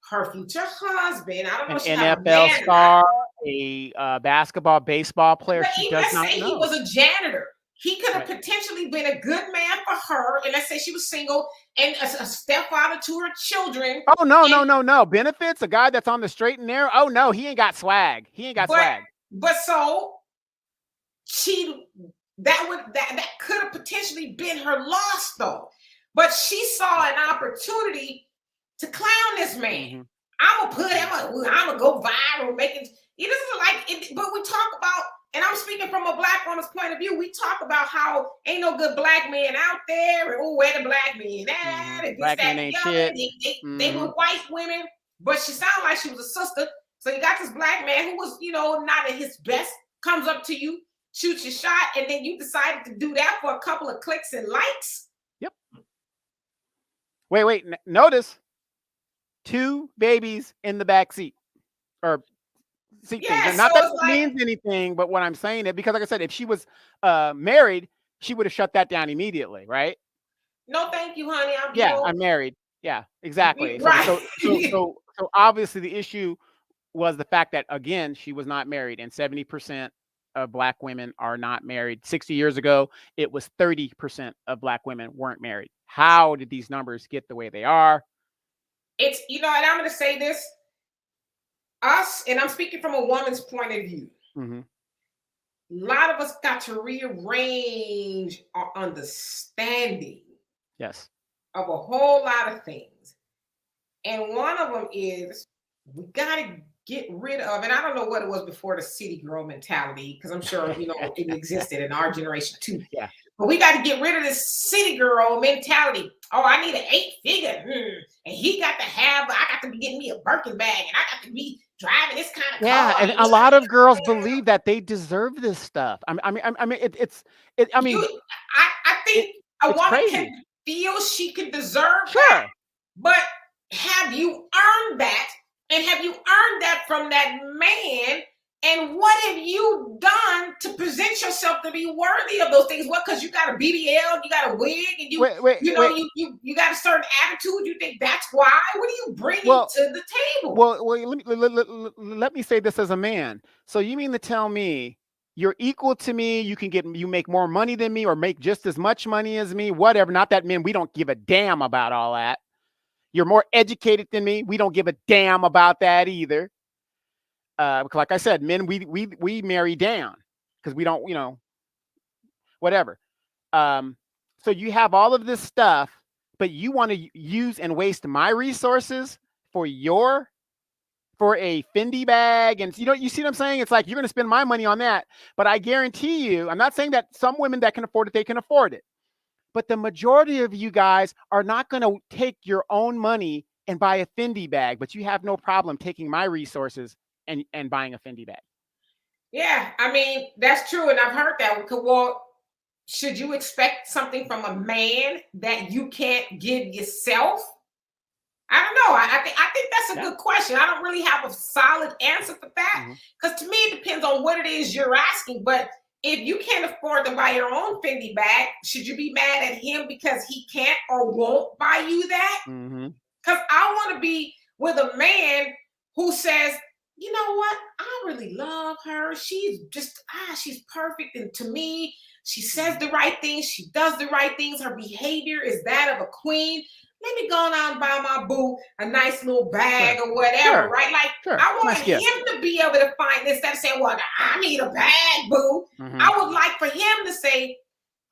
her future husband. I don't know. An NFL star, a basketball, baseball player. She does not know. He was a janitor. He could have potentially been a good man for her. And let's say she was single and a stepfather to her children. Oh, no. Benefits? A guy that's on the straight and narrow? Oh, no, he ain't got swag. He ain't got swag. But so that could have potentially been her loss, though. But she saw an opportunity to clown this man. I'm gonna go viral, making it isn't like it, but we talk about, and I'm speaking from a black woman's point of view. We talk about how ain't no good black men out there, and where the black men at, and black men ain't shit. They were white women, but she sounded like she was a sister. So you got this black man who was, not at his best, comes up to you, shoots your shot, and then you decided to do that for a couple of clicks and likes. Yep. Wait. Notice 2 babies in the back seat, or seat things. Not that it means anything, but what I'm saying is, because like I said, if she was married, she would have shut that down immediately, right? No, thank you, honey. I'm married. Yeah, exactly. Right. So obviously the issue was the fact that, again, she was not married, and 70% of black women are not married. 60 years ago, it was 30% of black women weren't married. How did these numbers get the way they are? It's, and I'm going to say this, us, and I'm speaking from a woman's point of view. A lot of us got to rearrange our understanding of a whole lot of things. And one of them is we got to get rid of, and I don't know what it was before the city girl mentality, because I'm sure, it existed in our generation too. Yeah. But we got to get rid of this city girl mentality. Oh, I need an 8-figure. And he got to have, I got to be getting me a Birkin bag, and I got to be driving this kind of car. Yeah, and a lot of girls believe that they deserve this stuff. I think a woman can feel she can deserve that, but have you earned that? And have you earned that from that man? And what have you done to present yourself to be worthy of those things? What? Because you got a BBL, you got a wig, and you got a certain attitude. You think that's why? What are you bringing to the table? Well, let me say this as a man. So you mean to tell me you're equal to me? You make more money than me, or make just as much money as me? Whatever. Not that men, we don't give a damn about all that. You're more educated than me. We don't give a damn about that either. Like I said, men, we marry down because we don't, whatever. So you have all of this stuff, but you want to use and waste my resources for a Fendi bag. And you see what I'm saying? It's like, you're going to spend my money on that. But I guarantee you, I'm not saying that some women that can afford it, they can afford it. But the majority of you guys are not going to take your own money and buy a Fendi bag, but you have no problem taking my resources and buying a Fendi bag. Yeah, I mean, that's true. And I've heard that. Well, should you expect something from a man that you can't give yourself? I don't know. I think that's a good question. I don't really have a solid answer for that, because to me, it depends on what it is you're asking. But if you can't afford to buy your own Fendi bag, should you be mad at him because he can't or won't buy you that? Because I want to be with a man who says, you know what? I really love her. She's just, she's perfect. And to me, she says the right things. She does the right things. Her behavior is that of a queen. Let me go on and buy my boo a nice little bag or whatever, right? Like, I want him to be able to find this, instead of saying, well, I need a bag, boo. I would like for him to say,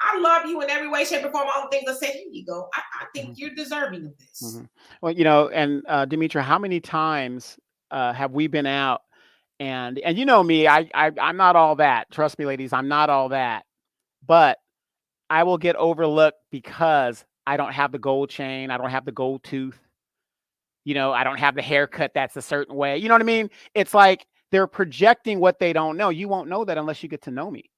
I love you in every way, shape, or form. All the things I said, here you go. I think you're deserving of this. Well, and Demetra, how many times have we been out and you know me, I'm not all that. Trust me, ladies, I'm not all that. But I will get overlooked because I don't have the gold chain. I don't have the gold tooth. I don't have the haircut that's a certain way. You know what I mean? It's like they're projecting what they don't know. You won't know that unless you get to know me.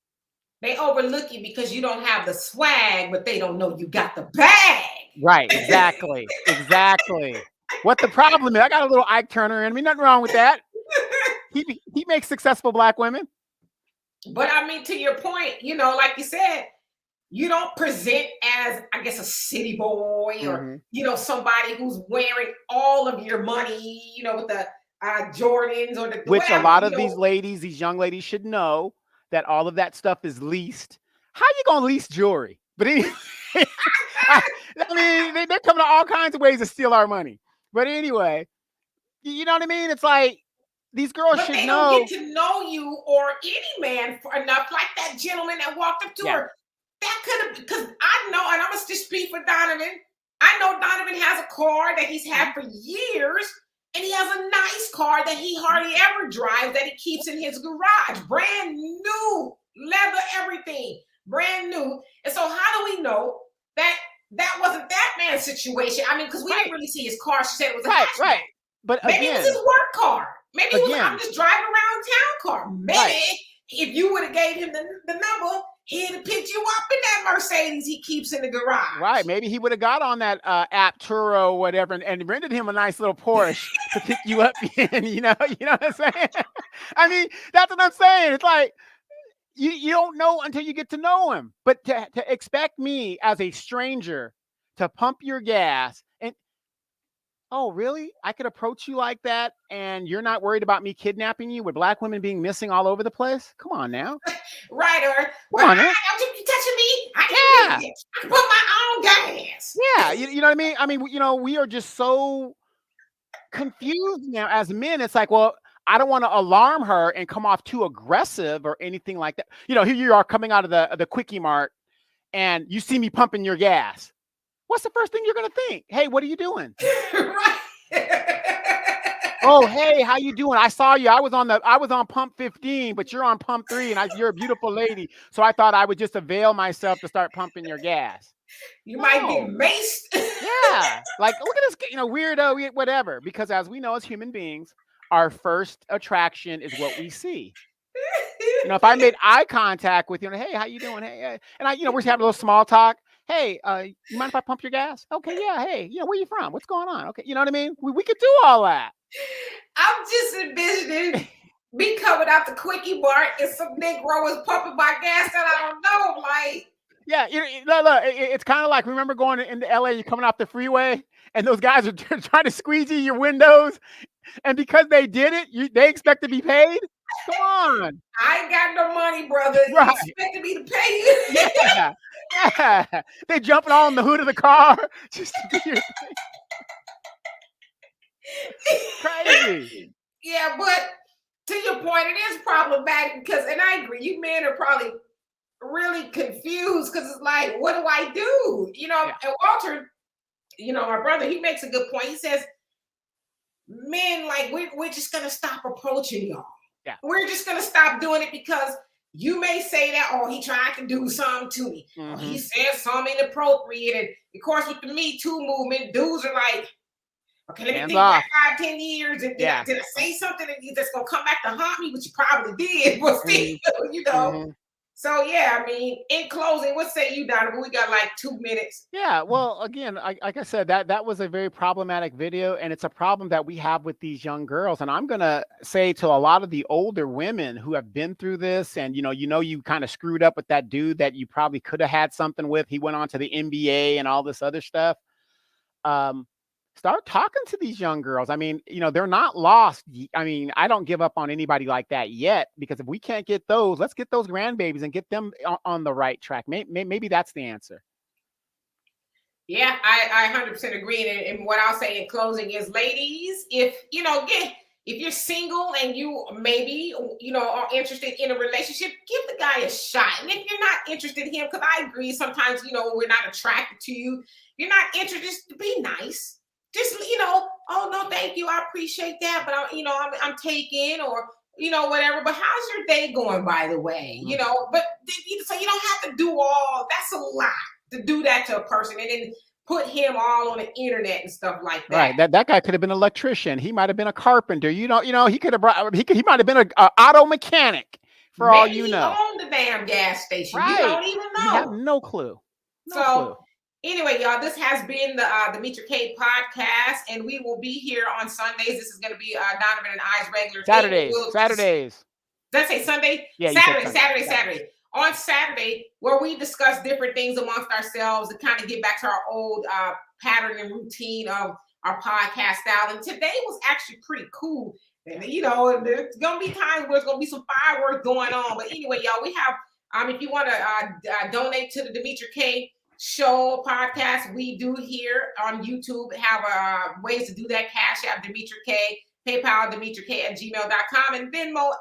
They overlook you because you don't have the swag, but they don't know you got the bag. Right. Exactly. Exactly. What the problem is, I got a little Ike Turner in me. Nothing wrong with that. He makes successful black women. But I mean, to your point, like you said, you don't present as, I guess, a city boy or, somebody who's wearing all of your money, with the Jordans or the which whatever, a lot of these ladies, these young ladies should know that all of that stuff is leased. how you gonna lease jewelry? But anyway, I mean, they're coming to all kinds of ways to steal our money. But anyway, you know what I mean? It's like these girls But should they don't know. get to know you or any man for enough, like that gentleman that walked up to Yeah. her. That could have, because I know, and I'm gonna just speak for Donovan. I know Donovan has a car that he's had for years, and he has a nice car that he hardly ever drives that he keeps in his garage, brand new, leather, everything, brand new. And so, how do we know that that wasn't that man's situation? I mean, because we Right. didn't really see his car. She said it was a Right, hatchback. right. But Maybe it was again, his work car. Maybe it was, I'm again, just driving around town car. Maybe Right. if you would have gave him the number, he'd have picked you up in that Mercedes he keeps in the garage. right. Maybe he would have got on that App Turo or whatever and rented him a nice little Porsche to pick you up in, you know what I'm saying? I mean, that's what I'm saying. It's like, you don't know until you get to know him. But to expect me as a stranger to pump your gas and, oh, really? I could approach you like that and you're not worried about me kidnapping you with black women being missing all over the place? Come on now. Right, or Come on now. don't you touching me? Yeah. I can put my own gas. Yeah. You know what I mean? I mean, we are just so confused now as men. It's like, well, I don't want to alarm her and come off too aggressive or anything like that. You know, here you are coming out of the Quickie Mart and you see me pumping your gas. What's the first thing you're going to think? Hey, what are you doing? Right. Oh, hey, how you doing? I saw you. I was on pump 15, but you're on pump 3 and you're a beautiful lady. So I thought I would just avail myself to start pumping your gas. You might get maced. Yeah. Like, look at this, weirdo, whatever. Because as we know as human beings, our first attraction is what we see. You know, if I made eye contact with you, hey, how you doing? Hey, and we're just having a little small talk. Hey, you mind if I pump your gas? Okay, yeah. Hey, where you from? What's going on? Okay, you know what I mean? We could do all that. I'm just envisioning me coming out the Quickie Mart and some Negro is pumping my gas that I don't know. Like, yeah, look, it's kind of like, remember going into LA, you're coming off the freeway, and those guys are trying to squeegee your windows, and because they did it, they expect to be paid. Come on. I ain't got no money, brother. Right. You expecting me to pay you? Yeah. They jumping on the hood of the car just to do your thing. Crazy. Yeah, but to your point, it is problematic because, and I agree, you men are probably really confused because it's like, what do I do? You know, and Walter, my brother, he makes a good point. He says, men, like, we're just going to stop approaching y'all. Yeah. We're just going to stop doing it because you may say that, oh, he tried to do something to me. Mm-hmm. Or he said something inappropriate. And of course, with the Me Too movement, dudes are like, okay, let me think back 5-10 years. And did I say something that's going to come back to haunt me? Which you probably did. But still, Mm-hmm. So, yeah, I mean, in closing, what say you, Donovan? We got like 2 minutes. Yeah, well, again, like I said, that was a very problematic video, and it's a problem that we have with these young girls. And I'm gonna say to a lot of the older women who have been through this, and you kind of screwed up with that dude that you probably could have had something with. He went on to the NBA and all this other stuff. Start talking to these young girls. I mean, they're not lost. I mean, I don't give up on anybody like that yet, because if we can't get those, let's get those grandbabies and get them on the right track. Maybe that's the answer. Yeah, I 100% agree. And what I'll say in closing is, ladies, if you're single and you maybe are interested in a relationship, give the guy a shot. And if you're not interested in him, because I agree, sometimes we're not attracted to you. You're not interested. Just be nice. Just oh no, thank you, I appreciate that, but I'm taken, or whatever. But how's your day going, by the way? But so you don't have to do all. That's a lot to do that to a person and then put him all on the internet and stuff like that. Right. That guy could have been an electrician. He might have been a carpenter. He could have he might have been a auto mechanic for Maybe all you know. He owned the damn gas station. Right. You don't even know. You have no clue. Anyway, y'all, this has been the DemetraKaye podcast, and we will be here on Sundays. This is going to be Donovan and I's regular Saturdays. Did I say Sunday? Yeah, Saturday. On Saturday, where we discuss different things amongst ourselves and kind of get back to our old pattern and routine of our podcast style. And today was actually pretty cool. And there's going to be times where there's going to be some fireworks going on. But anyway, y'all, we have If you want to donate to the Demetra Kaye show podcast, we do here on YouTube have ways to do that. Cash App DemetraKaye, PayPal DemetraKaye@gmail.com, and Venmo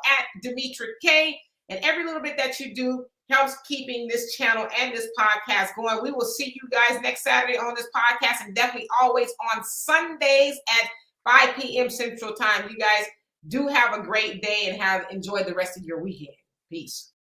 @DemetraKaye. And every little bit that you do helps keeping this channel and this podcast going. We will see you guys next Saturday on this podcast, and definitely always on Sundays at 5 p.m. Central Time. You guys do have a great day and enjoy the rest of your weekend. Peace.